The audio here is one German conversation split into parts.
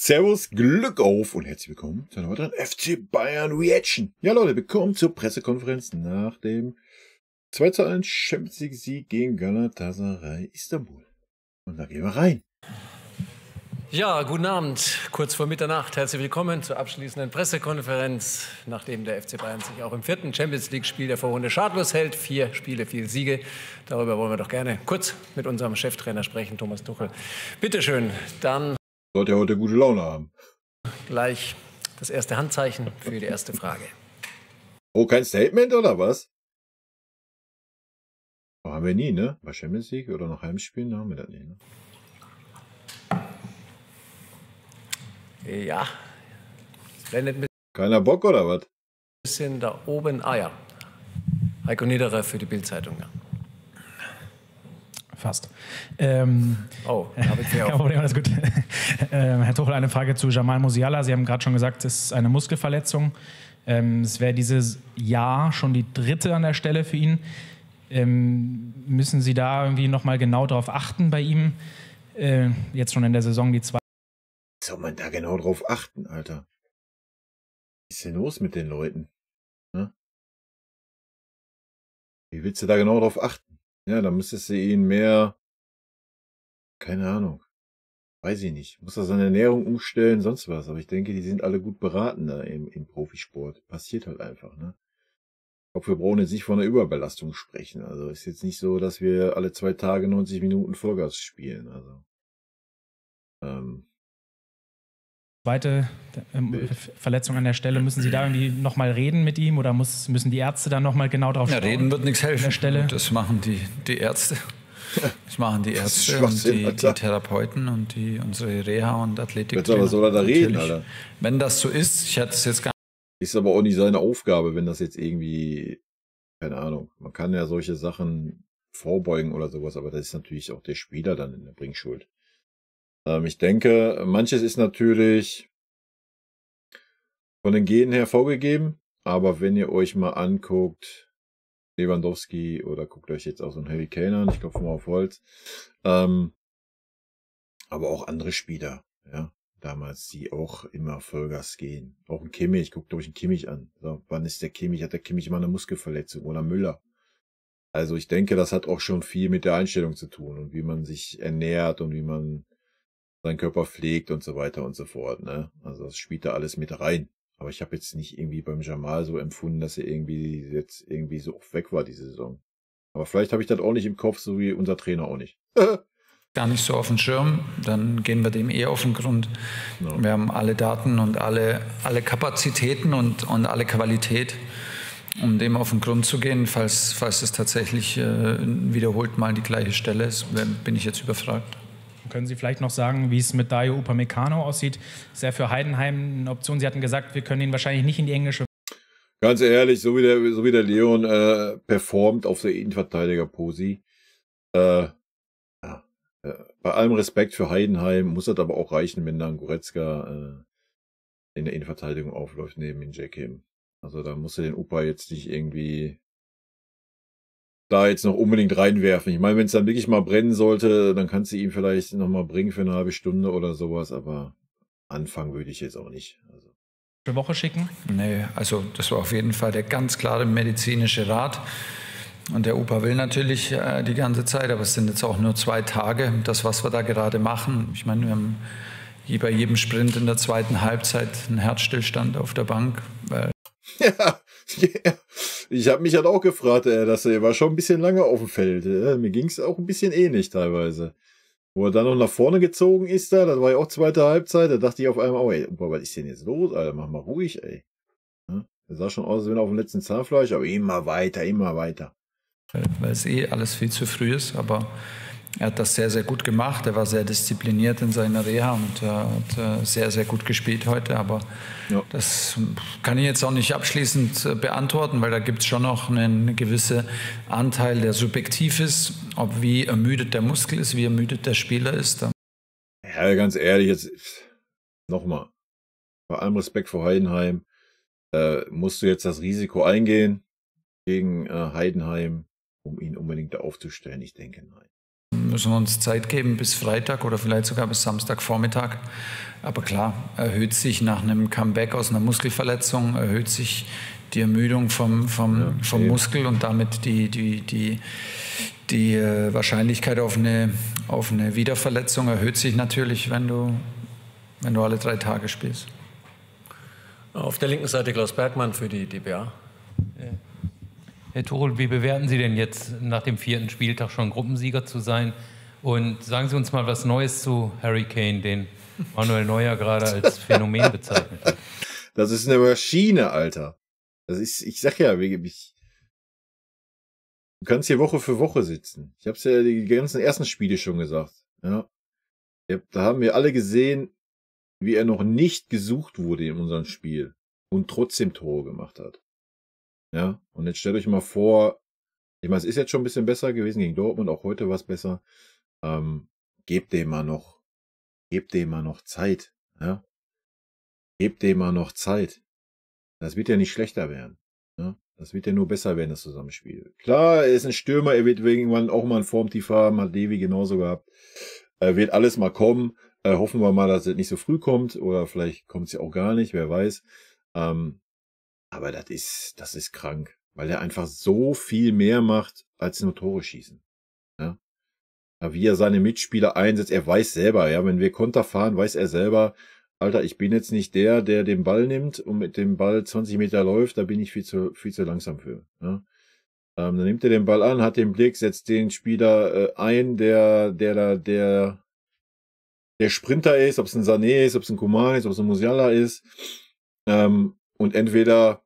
Servus, Glück auf und herzlich willkommen zu einer weiteren FC Bayern Reaction. Ja Leute, willkommen zur Pressekonferenz nach dem 2:1 Champions League Sieg gegen Galatasaray Istanbul. Und da gehen wir rein. Ja, guten Abend, kurz vor Mitternacht. Herzlich willkommen zur abschließenden Pressekonferenz, nachdem der FC Bayern sich auch im 4. Champions League-Spiel der Vorrunde schadlos hält. 4 Spiele, 4 Siege. Darüber wollen wir doch gerne kurz mit unserem Cheftrainer sprechen, Thomas Tuchel. Bitte schön, dann Sollte er heute gute Laune haben. gleich das erste Handzeichen für die erste Frage. Oh, kein Statement oder was? Oh, haben wir nie, ne? Bei Champions League oder nach Heimspielen haben wir das nie, ne? Ja, es blendet ein Keiner Bock oder was? bisschen da oben. Ah ja, Heiko Niederer für die Bild-Zeitung. Ja. Fast. Oh, David Kein Fehr. Problem, alles gut. Herr Tuchel, eine Frage zu Jamal Musiala. Sie haben gerade schon gesagt, es ist eine Muskelverletzung. Es wäre dieses Jahr schon die 3. an der Stelle für ihn. Müssen Sie da irgendwie nochmal genau drauf achten bei ihm? Jetzt schon in der Saison die 2. Soll man da genau drauf achten, Alter? Was ist denn los mit den Leuten? Ne? Wie willst du da genau drauf achten? Ja, da müsstest du ihn mehr, keine Ahnung, weiß ich nicht, muss er seine Ernährung umstellen, sonst was. Aber ich denke, die sind alle gut beraten da im Profisport. Passiert halt einfach, ne? Ich glaube, wir brauchen jetzt nicht von einer Überbelastung sprechen. Also ist jetzt nicht so, dass wir alle 2 Tage 90 Minuten Vollgas spielen. Also Zweite Verletzung an der Stelle. Müssen Sie da irgendwie nochmal reden mit ihm oder müssen die Ärzte dann nochmal genau drauf schauen? Ja, reden wird nichts helfen. An der Stelle? Das machen die Ärzte. Das machen die Das ist Ärzte und Schwachsinn, die Alter. Therapeuten und unsere Reha- und Athletik. Jetzt aber soll er da reden, Alter. Wenn das so ist, ich hatte es jetzt gar Ist aber auch nicht seine Aufgabe, wenn das jetzt irgendwie, keine Ahnung, man kann ja solche Sachen vorbeugen oder sowas, aber das ist natürlich auch der Spieler dann in der Bringschuld. Ich denke, manches ist natürlich von den Genen her vorgegeben, aber wenn ihr euch mal anguckt, Lewandowski oder guckt euch jetzt auch so einen Harry Kane an, ich klopfe mal auf Holz, aber auch andere Spieler, ja, damals, die auch immer Vollgas gehen. Auch ein Kimmich, guckt euch einen Kimmich an. So, wann ist der Kimmich? Hat der Kimmich mal eine Muskelverletzung oder Müller? Also ich denke, das hat auch schon viel mit der Einstellung zu tun und wie man sich ernährt und wie man seinen Körper pflegt und so weiter und so fort, ne? Also das spielt da alles mit rein. Aber ich habe jetzt nicht irgendwie beim Jamal so empfunden, dass er jetzt irgendwie so oft weg war diese Saison. Aber vielleicht habe ich das auch nicht im Kopf, so wie unser Trainer auch nicht. nicht so auf dem Schirm. Dann gehen wir dem auf den Grund. Ja. Wir haben alle Daten und alle Kapazitäten und alle Qualität, um dem auf den Grund zu gehen. Falls es tatsächlich wiederholt mal die gleiche Stelle ist, bin ich jetzt überfragt. Können Sie vielleicht noch sagen, wie es mit Dayo Upamecano aussieht? Ist er für Heidenheim eine Option? Sie hatten gesagt, wir können ihn wahrscheinlich nicht in die englische. Ganz ehrlich, so wie der Leon performt auf der Innenverteidiger-Posi, bei allem Respekt für Heidenheim muss das aber auch reichen, wenn dann Goretzka in der Innenverteidigung aufläuft neben den Jakim. Also da musst du den Upa jetzt nicht irgendwie da jetzt noch unbedingt reinwerfen. Ich meine, wenn es dann wirklich mal brennen sollte, dann kannst du ihn vielleicht noch mal bringen für eine halbe Stunde oder sowas, aber anfangen würde ich jetzt auch nicht. Also. Woche schicken? Nee, also das war auf jeden Fall der ganz klare medizinische Rat. Und der Upa will natürlich die ganze Zeit, aber es sind jetzt auch nur 2 Tage. Das, was wir da gerade machen, ich meine, wir haben bei jedem Sprint in der zweiten Halbzeit einen Herzstillstand auf der Bank. Ja, ich habe mich halt auch gefragt, dass er war schon ein bisschen lange auf dem Feld. Mir ging es auch ein bisschen ähnlich teilweise. Wo er dann noch nach vorne gezogen ist, das war ja auch zweite Halbzeit, da dachte ich auf einmal, oh ey, Opa, was ist denn jetzt los, Alter, mach mal ruhig, ey. Ja, er sah schon aus, als wenn er auf dem letzten Zahnfleisch, aber immer weiter, immer weiter. Weil es alles viel zu früh ist, aber er hat das sehr, sehr gut gemacht. Er war sehr diszipliniert in seiner Reha und hat sehr, sehr gut gespielt heute. Aber ja, das kann ich jetzt auch nicht abschließend beantworten, weil da gibt es schon noch einen gewissen Anteil, der subjektiv ist, ob wie ermüdet der Muskel ist, wie ermüdet der Spieler ist. Ja, ganz ehrlich, jetzt nochmal, bei allem Respekt vor Heidenheim, musst du jetzt das Risiko eingehen gegen Heidenheim, um ihn unbedingt aufzustellen? Ich denke, nein. müssen wir uns Zeit geben bis Freitag oder vielleicht sogar bis Samstagvormittag. Aber klar, erhöht sich nach einem Comeback aus einer Muskelverletzung, erhöht sich die Ermüdung vom Muskel und damit die Wahrscheinlichkeit auf eine Wiederverletzung erhöht sich natürlich, wenn du alle 3 Tage spielst. Auf der linken Seite Klaus Bergmann für die dpa. Herr Tuchel, wie bewerten Sie denn jetzt nach dem 4. Spieltag schon Gruppensieger zu sein? Und sagen Sie uns mal was Neues zu Harry Kane, den Manuel Neuer gerade als Phänomen bezeichnet hat. Das ist eine Maschine, Alter. Ich sag ja, du kannst hier Woche für Woche sitzen. Ich hab's ja die ganzen ersten Spiele schon gesagt. Ja. Da haben wir alle gesehen, wie er noch nicht gesucht wurde in unserem Spiel und trotzdem Tore gemacht hat. Ja, und jetzt stellt euch mal vor, ich meine, es ist jetzt schon ein bisschen besser gewesen gegen Dortmund, auch heute war es besser. Gebt dem mal noch Zeit. Ja? Gebt dem mal noch Zeit. Das wird ja nicht schlechter werden. Ja? Das wird ja nur besser werden, das Zusammenspiel. Klar, er ist ein Stürmer, er wird irgendwann auch mal ein Formtief haben, hat Levi genauso gehabt. Wird alles mal kommen. Hoffen wir mal, dass es nicht so früh kommt, oder vielleicht kommt es ja auch gar nicht, wer weiß. Aber das ist krank, weil er einfach so viel mehr macht, als nur Tore schießen. Ja? Wie er seine Mitspieler einsetzt, er weiß selber, ja, wenn wir Konter fahren, weiß er selber, Alter, ich bin jetzt nicht der den Ball nimmt und mit dem Ball 20 Meter läuft, da bin ich viel zu langsam für. Ja? Dann nimmt er den Ball an, hat den Blick, setzt den Spieler ein, der Sprinter ist, ob es ein Sané ist, ob es ein Coman ist, ob es ein Musiala ist. Und entweder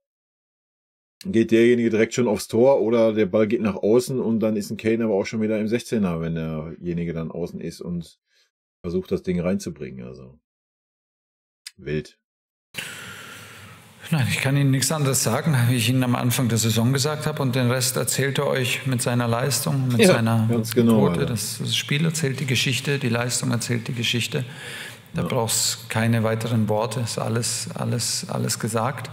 geht derjenige direkt schon aufs Tor oder der Ball geht nach außen und dann ist ein Kane aber auch schon wieder im 16er, wenn derjenige dann außen ist und versucht, das Ding reinzubringen. Also wild. Nein, ich kann Ihnen nichts anderes sagen, wie ich Ihnen am Anfang der Saison gesagt habe, und den Rest erzählt er euch mit seiner Leistung, mit seiner Quote. Das Spiel erzählt die Geschichte, die Leistung erzählt die Geschichte. Da brauchst keine weiteren Worte, ist alles gesagt.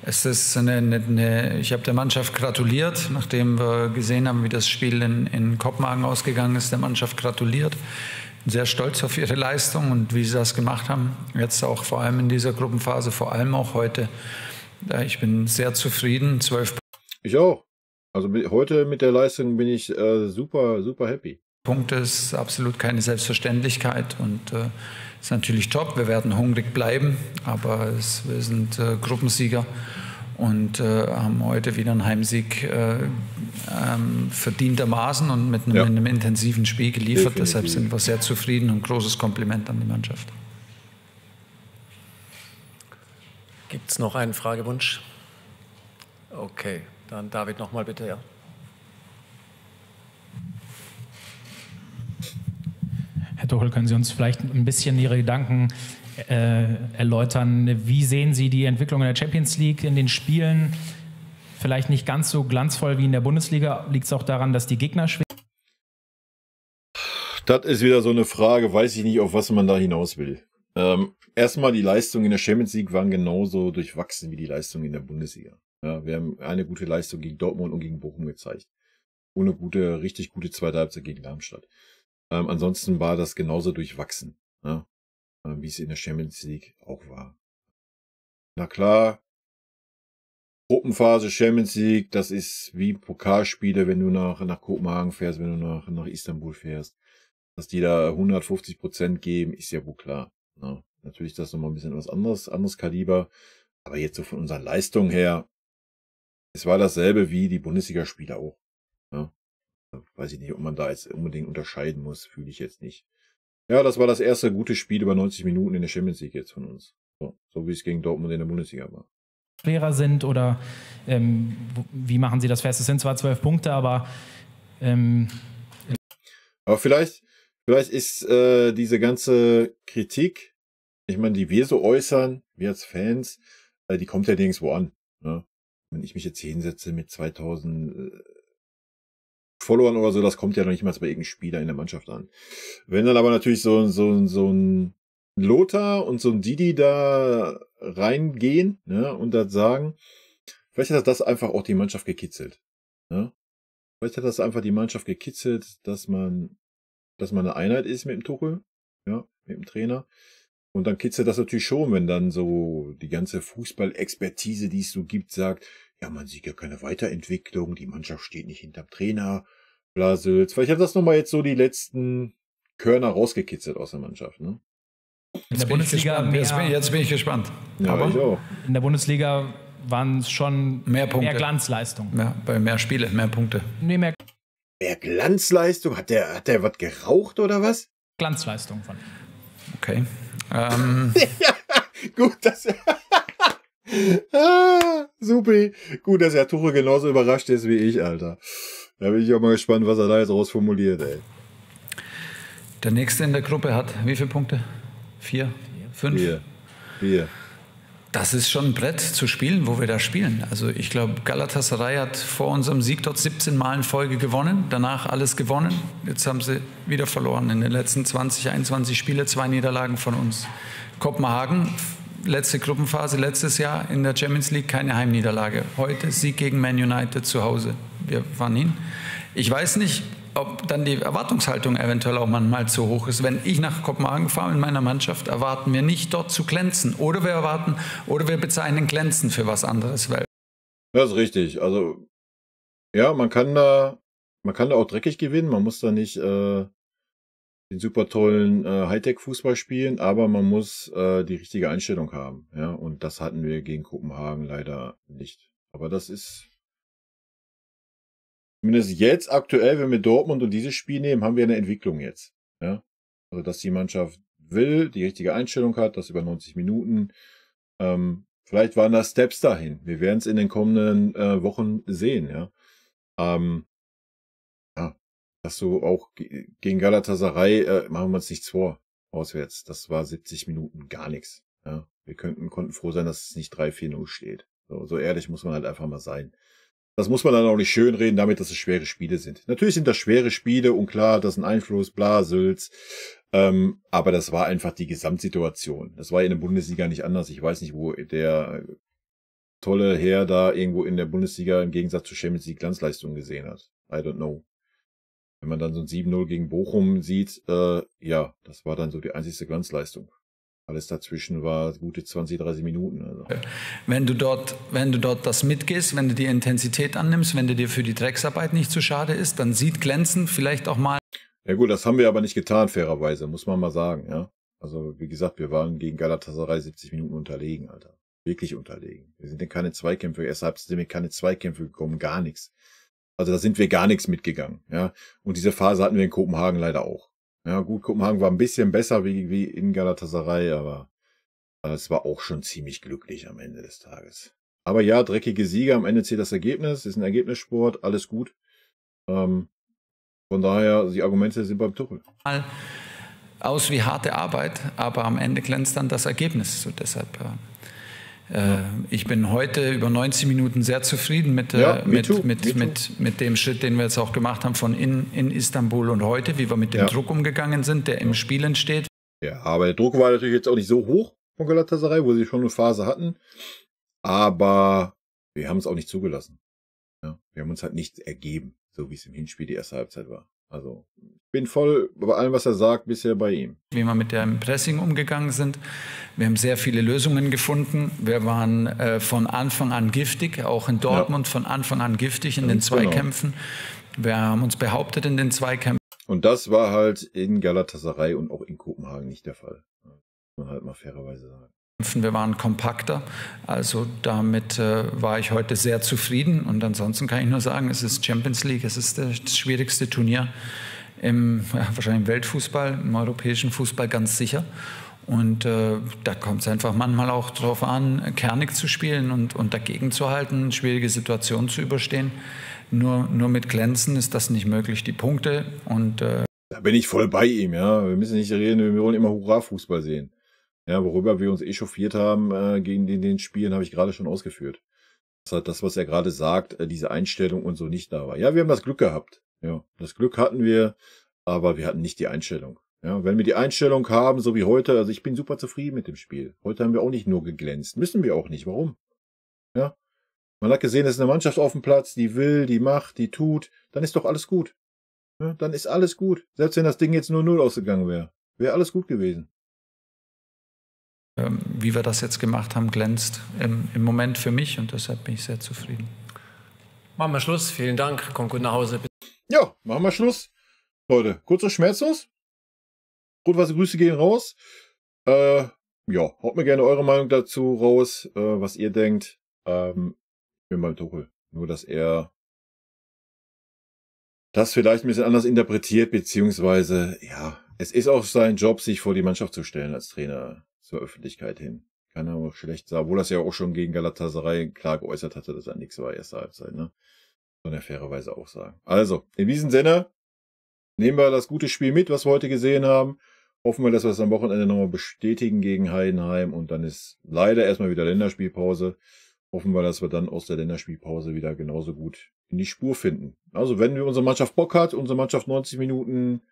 Es ist ich habe der Mannschaft gratuliert, nachdem wir gesehen haben, wie das Spiel in Kopenhagen ausgegangen ist, der Mannschaft gratuliert. Sehr stolz auf ihre Leistung und wie sie das gemacht haben. Jetzt auch vor allem in dieser Gruppenphase, vor allem auch heute. Ich bin sehr zufrieden. 12 Ich auch. Also heute mit der Leistung bin ich super, super happy. Punkte ist absolut keine Selbstverständlichkeit und ist natürlich top. Wir werden hungrig bleiben, aber wir sind Gruppensieger und haben heute wieder einen Heimsieg verdientermaßen und mit einem intensiven Spiel geliefert. Definitiv. Deshalb sind wir sehr zufrieden und großes Kompliment an die Mannschaft. Gibt es noch einen Fragewunsch? Okay, dann David nochmal bitte, ja. Herr Tuchel, können Sie uns vielleicht ein bisschen Ihre Gedanken erläutern? Wie sehen Sie die Entwicklung in der Champions League in den Spielen? Vielleicht nicht ganz so glanzvoll wie in der Bundesliga. Liegt es auch daran, dass die Gegner schwer? Das ist wieder so eine Frage, weiß ich nicht, auf was man da hinaus will. Erstmal, die Leistungen in der Champions League waren genauso durchwachsen wie die Leistungen in der Bundesliga. Ja, wir haben eine gute Leistung gegen Dortmund und gegen Bochum gezeigt. Und eine richtig gute zweite Halbzeit gegen Darmstadt. Ansonsten war das genauso durchwachsen, ja, wie es in der Champions League auch war. Na klar, Gruppenphase Champions League, das ist wie Pokalspiele, wenn du nach Kopenhagen fährst, wenn du nach Istanbul fährst. Dass die da 150% geben, ist ja wohl klar. Ja, natürlich das nochmal ein bisschen was anderes Kaliber. Aber jetzt so von unserer Leistung her, es war dasselbe wie die Bundesligaspiele auch. Ja. Weiß ich nicht, ob man da jetzt unbedingt unterscheiden muss, fühle ich jetzt nicht. Ja, das war das erste gute Spiel über 90 Minuten in der Champions League jetzt von uns. So wie es gegen Dortmund in der Bundesliga war. Schwerer sind oder wie machen Sie das fest? Es sind zwar 12 Punkte, aber vielleicht ist diese ganze Kritik, ich meine, die wir so äußern, wir als Fans, die kommt ja nirgendwo an. Ne? Wenn ich mich jetzt hinsetze mit 2000 Followern oder so, das kommt ja noch nicht mal bei irgendeinem Spieler in der Mannschaft an. Wenn dann aber natürlich so ein Lothar und so ein Didi da reingehen, ne, und das sagen, vielleicht hat das einfach auch die Mannschaft gekitzelt. Ne? Vielleicht hat das einfach die Mannschaft gekitzelt, dass man eine Einheit ist mit dem Tuchel, ja, mit dem Trainer. Und dann kitzelt das natürlich schon, wenn dann so die ganze Fußballexpertise, die es so gibt, sagt, ja, man sieht ja keine Weiterentwicklung, die Mannschaft steht nicht hinterm Trainer, Blasels. Vielleicht hat das nochmal jetzt so die letzten Körner rausgekitzelt aus der Mannschaft, ne? In der Bundesliga jetzt bin ich gespannt. Ja, aber ich auch. In der Bundesliga waren es schon mehr Punkte. Mehr Glanzleistung. Ja, bei mehr Spiele, mehr Punkte. Nee, mehr Glanzleistung? Hat der was geraucht oder was? Glanzleistung von ihm. Okay. Ja, gut, supi. Gut, dass Herr Tuchel genauso überrascht ist wie ich, Alter. Da bin ich auch mal gespannt, was er da jetzt rausformuliert, ey. Der nächste in der Gruppe hat wie viele Punkte? 4? 5? 4. Das ist schon ein Brett zu spielen, wo wir da spielen. Also ich glaube, Galatasaray hat vor unserem Sieg dort 17 Mal in Folge gewonnen, danach alles gewonnen. Jetzt haben sie wieder verloren in den letzten 20, 21 Spiele, 2 Niederlagen von uns. Kopenhagen, letzte Gruppenphase letztes Jahr in der Champions League, keine Heimniederlage. Heute Sieg gegen Man United zu Hause. Wir fahren hin. Ich weiß nicht, ob dann die Erwartungshaltung eventuell auch manchmal zu hoch ist. Wenn ich nach Kopenhagen fahre mit meiner Mannschaft, erwarten wir nicht dort zu glänzen. Oder wir bezeichnen Glänzen für was anderes. Das ist richtig. Also, ja, man kann da auch dreckig gewinnen. Man muss da nicht den super tollen Hightech-Fußball spielen, aber man muss die richtige Einstellung haben. Ja, und das hatten wir gegen Kopenhagen leider nicht. Aber das ist zumindest jetzt aktuell, wenn wir Dortmund und dieses Spiel nehmen, haben wir eine Entwicklung jetzt. Ja? Also, dass die Mannschaft will, die richtige Einstellung hat, das über 90 Minuten. Vielleicht waren das Steps dahin. Wir werden es in den kommenden Wochen sehen. Ja, dass du auch gegen Galatasaray, machen wir uns nichts vor, auswärts. Das war 70 Minuten gar nichts. Ja? Wir konnten froh sein, dass es nicht 3-4-0 steht. So ehrlich muss man halt einfach mal sein. Das muss man dann auch nicht schönreden, damit, dass es schwere Spiele sind. Natürlich sind das schwere Spiele und klar, das ist ein Einfluss, bla, Sülz. Aber das war einfach die Gesamtsituation. Das war in der Bundesliga nicht anders. Ich weiß nicht, wo der tolle Herr da irgendwo in der Bundesliga im Gegensatz zu Champions League Glanzleistungen gesehen hat. I don't know. Wenn man dann so ein 7-0 gegen Bochum sieht, ja, das war dann so die einzigste Glanzleistung. Alles dazwischen war gute 20, 30 Minuten. Also. Wenn du dort das mitgehst, wenn du die Intensität annimmst, wenn du dir für die Drecksarbeit nicht zu schade ist, dann sieht Glänzen vielleicht auch mal. Ja gut, das haben wir aber nicht getan, fairerweise, muss man mal sagen, ja. Also wie gesagt, wir waren gegen Galatasaray 70 Minuten unterlegen, Alter. Wirklich unterlegen. Wir sind in keine Zweikämpfe, erst sind wir keine Zweikämpfe gekommen, gar nichts. Also da sind wir gar nichts mitgegangen, ja. Und diese Phase hatten wir in Kopenhagen leider auch. Ja gut, Kopenhagen war ein bisschen besser wie in Galatasaray, aber es war auch schon ziemlich glücklich am Ende des Tages. Aber ja, dreckige Siege, am Ende zählt das Ergebnis, ist ein Ergebnissport, alles gut. Von daher, die Argumente sind beim Tuchel. Aus wie harte Arbeit, aber am Ende glänzt dann das Ergebnis. So deshalb, ich bin heute über 90 Minuten sehr zufrieden mit dem Schritt, den wir jetzt auch gemacht haben von in Istanbul und heute, wie wir mit dem Druck umgegangen sind, der im Spiel entsteht. Ja, aber der Druck war natürlich jetzt auch nicht so hoch von Galatasaray, wo sie schon eine Phase hatten. Aber wir haben es auch nicht zugelassen. Ja, wir haben uns halt nicht ergeben, so wie es im Hinspiel die erste Halbzeit war. Also ich bin voll bei allem, was er sagt, bisher bei ihm. Wie wir mit dem Pressing umgegangen sind. Wir haben sehr viele Lösungen gefunden. Wir waren von Anfang an giftig, auch in Dortmund von Anfang an giftig in den Zweikämpfen. Wir haben uns behauptet in den Zweikämpfen. Und das war halt in Galatasaray und auch in Kopenhagen nicht der Fall. Muss man halt mal fairerweise sagen. Wir waren kompakter, also damit war ich heute sehr zufrieden und ansonsten kann ich nur sagen, es ist Champions League, es ist das schwierigste Turnier wahrscheinlich im Weltfußball, im europäischen Fußball ganz sicher und da kommt es einfach manchmal auch drauf an, kernig zu spielen und dagegen zu halten, schwierige Situationen zu überstehen. Nur mit Glänzen ist das nicht möglich, die Punkte und da bin ich voll bei ihm, ja, wir müssen nicht reden, wir wollen immer Hurra-Fußball sehen. Ja, worüber wir uns echauffiert haben gegen den Spielen, habe ich gerade schon ausgeführt. Das hat das, was er gerade sagt, diese Einstellung und so nicht da war. Ja, wir haben das Glück gehabt. Ja, das Glück hatten wir, aber wir hatten nicht die Einstellung. Ja, wenn wir die Einstellung haben, so wie heute, also ich bin super zufrieden mit dem Spiel. Heute haben wir auch nicht nur geglänzt. Müssen wir auch nicht. Warum? Ja, Man hat gesehen, es ist eine Mannschaft auf dem Platz, die will, die macht, die tut. Dann ist doch alles gut. Ja, dann ist alles gut. Selbst wenn das Ding jetzt nur 0 ausgegangen wäre. Wäre alles gut gewesen. Wie wir das jetzt gemacht haben, glänzt im Moment für mich und deshalb bin ich sehr zufrieden. Machen wir Schluss. Vielen Dank. Kommt gut nach Hause. Ja, machen wir Schluss. Leute, kurz und schmerzlos. Rot-weiße Grüße gehen raus. Ja, haut mir gerne eure Meinung dazu raus, was ihr denkt. Ich bin beim Tuchel. Nur, dass er das vielleicht ein bisschen anders interpretiert, beziehungsweise, ja, es ist auch sein Job, sich vor die Mannschaft zu stellen als Trainer zur Öffentlichkeit hin. Kann er auch schlecht sagen, obwohl er es ja auch schon gegen Galatasaray klar geäußert hatte, dass er nichts war, erste Halbzeit, ne? Kann er fairerweise auch sagen. Also, in diesem Sinne, nehmen wir das gute Spiel mit, was wir heute gesehen haben. Hoffen wir, dass wir es am Wochenende nochmal bestätigen gegen Heidenheim und dann ist leider erstmal wieder Länderspielpause. Hoffen wir, dass wir dann aus der Länderspielpause wieder genauso gut in die Spur finden. Also wenn unsere Mannschaft Bock hat, unsere Mannschaft 90 Minuten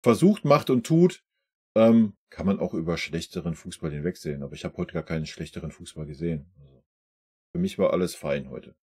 versucht, macht und tut, kann man auch über schlechteren Fußball hinwegsehen. Aber ich habe heute gar keinen schlechteren Fußball gesehen. Also für mich war alles fein heute.